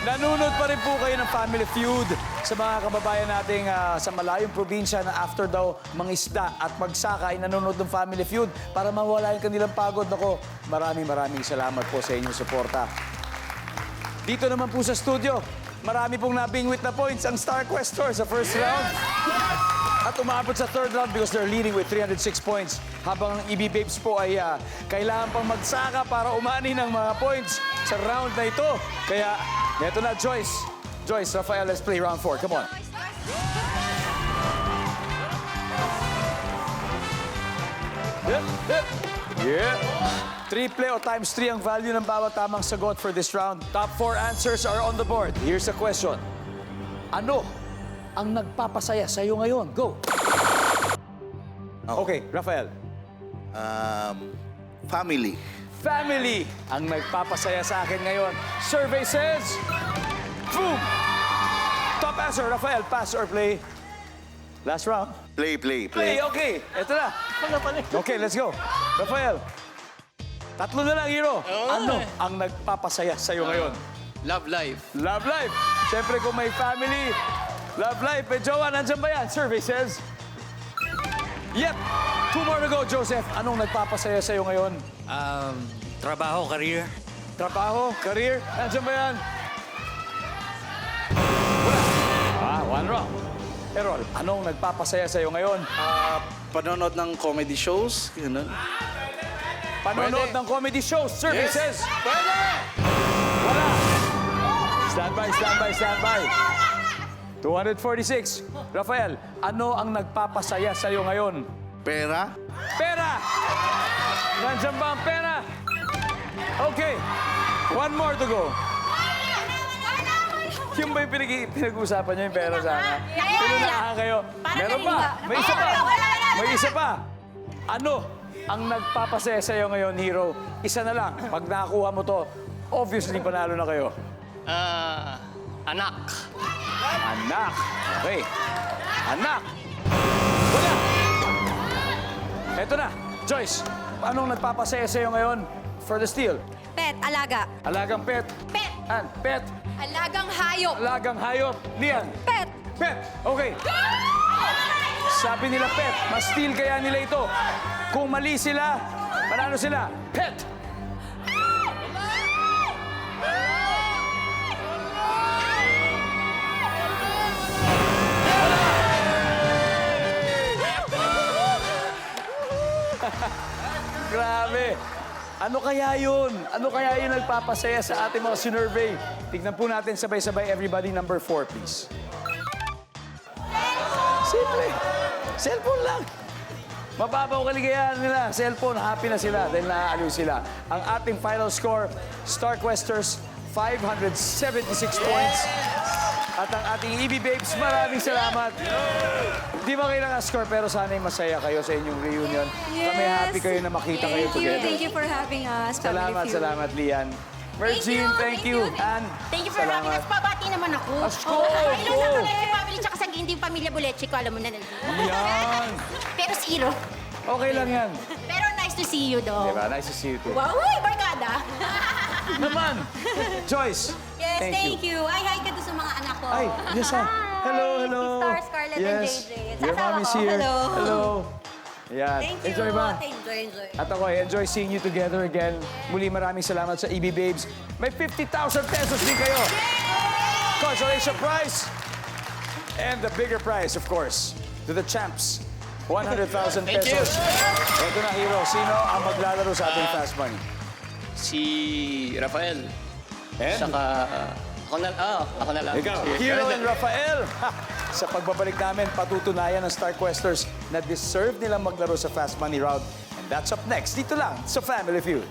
Nanunod pa rin po kayo ng Family Feud sa mga kababayan nating sa malayong probinsya na after daw mangisda at magsaka ay nanonood ng Family Feud para mawala yung kanilang pagod. Nako, maraming salamat po sa inyong suporta. Dito naman po sa studio, marami pong nabingwit na points ang Star Questors sa first round. At umabot sa third round because they're leading with 306 points. Habang ang EB Babes po ay kailangan pang magsaka para umani ng mga points sa round na ito. Kaya, neto na, Joyce. Joyce, Rafael, let's play round 4. Come on. Yeah. Triple o times 3 ang value ng bawat tamang sagot for this round. Top 4 answers are on the board. Here's the question. Ano ang nagpapasaya sa'yo ngayon? Go! Okay, Rafael. Family. Family ang nagpapasaya sa akin ngayon. Survey says... Boom! Top answer, Rafael. Pass or play? Last round. Play. Play, okay. Ito na. Okay, let's go. Rafael. Tatlo na lang, hero. Ano ang nagpapasaya sa'yo ngayon? Love life. Love life. Siyempre kung may family, love life. May jowa, nandyan ba yan? Survey says... Yep. 2 more to go, Joseph. Anong nagpapasaya sa'yo ngayon? Trabaho, career. Trabaho, career, nandyan ba yan? Wala. One wrong. Errol, anong nagpapasaya sa'yo ngayon? Panonood ng comedy shows. Ganun. Panonood ng comedy shows. Survey says... Pwede! Wala. Stand by. 246. Rafael, ano ang nagpapasaya sa'yo ngayon? Pera. Pera! Nandiyan ba ang pera? Okay. 1 more to go. Yung ba yung pinag-uusapan niyo yung pera sana? Pinunahan kayo. Meron pa. May isa pa. Ano ang nagpapasaya sa'yo ngayon, hero? Isa na lang. Pag nakakuha mo to, obviously panalo na kayo. Anak. Anak. Okay. Anak. Wala. Eto na. Joyce, anong nagpapasaya sa'yo ngayon for the steal? Pet, alaga. Alagang pet. Pet. Pet. Alagang hayop. Alagang hayop. Lian. Pet. Pet. Okay. Sabi nila pet. Mas steal kaya nila ito. Kung mali sila, panalo sila. Pet. Grabe. Ano kaya yun? Ano kaya yun nagpapasaya sa ating mga sinurvey? Tignan po natin sabay-sabay. Everybody, number 4, please. Simple. Cellphone lang. Mababaw kaligayahan nila. Cellphone, happy na sila dahil naaaliw sila. Ang ating final score, Star Questers, 576 points. At ang ating EB Babes, maraming salamat. Di ba kayo naka-score, pero sana'y masaya kayo sa inyong reunion. Kami happy kayo na makita kayo together. Thank you for having us, Family Feud. Salamat, Lian. Mergine, thank you. Ann, Thank you for having us. Pabati naman ako. Asko! Hello sa Boleche family, tsaka sa hindi yung pamilya Boleche ko, alam mo na. Yan. Pero zero. Okay lang yan. Pero nice to see you, though. Diba? Nice to see you too. Wow, uy, barkada. Naman, Joyce. Yes, thank you. Ay, hi ka doon sa mga anak ko. Ay, yes, ha. Hello. Star, Scarlett, and JJ. Your Asawa mommy's ko. here. Hello. Yan. Thank you. Enjoy ba? Enjoy. At ako, enjoy seeing you together again. Muli, maraming salamat sa EB Babes. May 50,000 pesos din kayo. Consolation prize. And the bigger prize, of course, to the champs. 100,000 pesos. Ito na, hero. Sino ang maglalaro sa ating Fast Money? Si Rafael. And? Saka... ako na lang. Ikaw, Hero and Rafael. Sa pagbabalik namin, patutunayan ng Star Questers na deserve nilang maglaro sa Fast Money round. And that's up next, dito lang sa Family Feud.